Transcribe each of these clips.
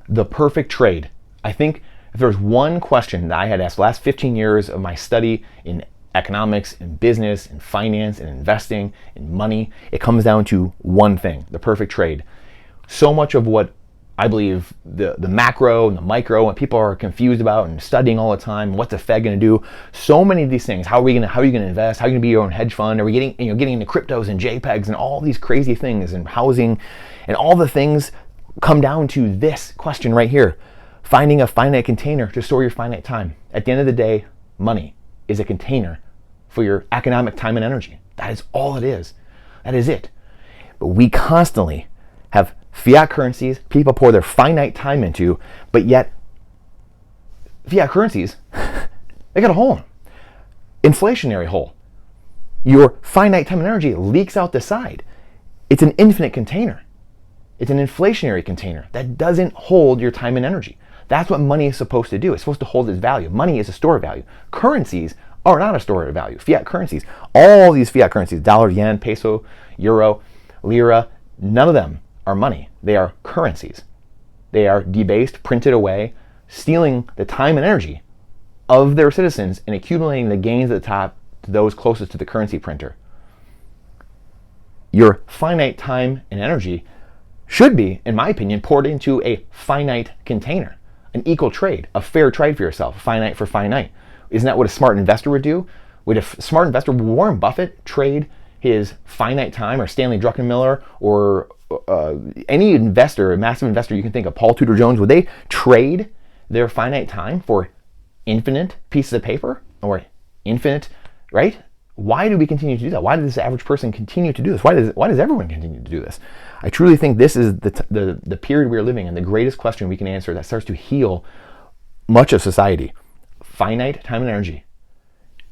The perfect trade. I think if there's one question that I had asked the last 15 years of my study in economics, in business, in finance, in investing, in money, it comes down to one thing: the perfect trade. So much of what I believe the macro and the micro, and people are confused about and studying all the time. What's the Fed going to do? So many of these things. How are you going to invest? How are you going to be your own hedge fund? Are we getting into cryptos and JPEGs and all these crazy things and housing and all the things come down to this question right here: finding a finite container to store your finite time. At the end of the day, money is a container for your economic time and energy. That is all it is. That is it. But we constantly have fiat currencies people pour their finite time into, but yet fiat currencies, they got a hole in them. Inflationary hole. Your finite time and energy leaks out the side. It's an infinite container. It's an inflationary container that doesn't hold your time and energy. That's what money is supposed to do. It's supposed to hold its value. Money is a store of value. Currencies are not a store of value. Fiat currencies, all these fiat currencies, dollar, yen, peso, euro, lira, none of them are money. They are currencies. They are debased, printed away, stealing the time and energy of their citizens and accumulating the gains at the top to those closest to the currency printer. Your finite time and energy should be, in my opinion, poured into a finite container, an equal trade, a fair trade for yourself, finite for finite. Isn't that what a smart investor would do? Would a smart investor, Warren Buffett, trade his finite time, or Stanley Druckenmiller, or any investor, a massive investor you can think of, Paul Tudor Jones, would they trade their finite time for infinite pieces of paper or infinite, right? Why do we continue to do that? Why does this average person continue to do this? Why does everyone continue to do this? I truly think this is the period we're living in, the greatest question we can answer that starts to heal much of society. Finite time and energy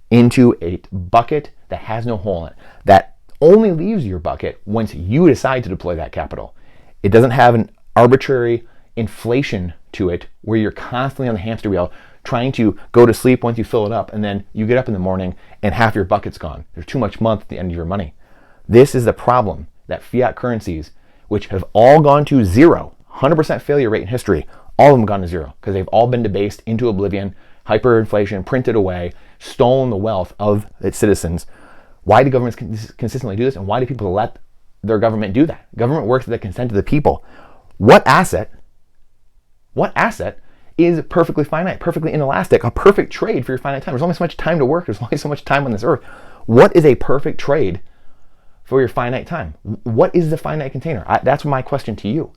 into a bucket that has no hole in it, that only leaves your bucket once you decide to deploy that capital. It doesn't have an arbitrary inflation to it where you're constantly on the hamster wheel trying to go to sleep once you fill it up, and then you get up in the morning and half your bucket's gone. There's too much month at the end of your money. This is the problem that fiat currencies, which have all gone to zero, 100% failure rate in history, all of them gone to zero because they've all been debased into oblivion, hyperinflation, printed away, stolen the wealth of its citizens. Why do governments consistently do this, and why do people let their government do that? Government works with the consent of the people. What asset is perfectly finite, perfectly inelastic, a perfect trade for your finite time? There's only so much time to work. There's only so much time on this earth. What is a perfect trade for your finite time? What is the finite container? That's my question to you.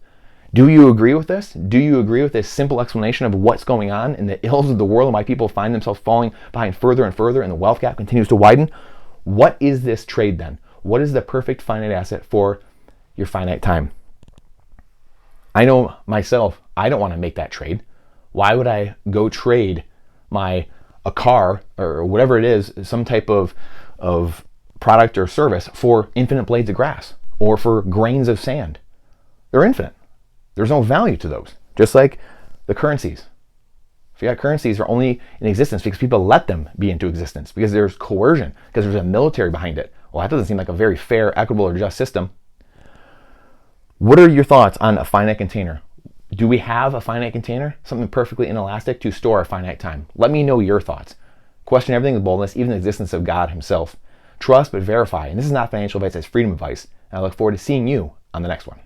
Do you agree with this? Do you agree with this simple explanation of what's going on in the ills of the world and why people find themselves falling behind further and further and the wealth gap continues to widen? What is this trade then? What is the perfect finite asset for your finite time? I know myself, I don't want to make that trade. Why would I go trade a car or whatever it is, some type of product or service for infinite blades of grass or for grains of sand? They're infinite. There's no value to those. Just like the currencies. Fiat currencies are only in existence because people let them be into existence, because there's coercion, because there's a military behind it. Well, that doesn't seem like a very fair, equitable, or just system. What are your thoughts on a finite container? Do we have a finite container, something perfectly inelastic to store our finite time? Let me know your thoughts. Question everything with boldness, even the existence of God himself. Trust but verify. And this is not financial advice, it's freedom advice. And I look forward to seeing you on the next one.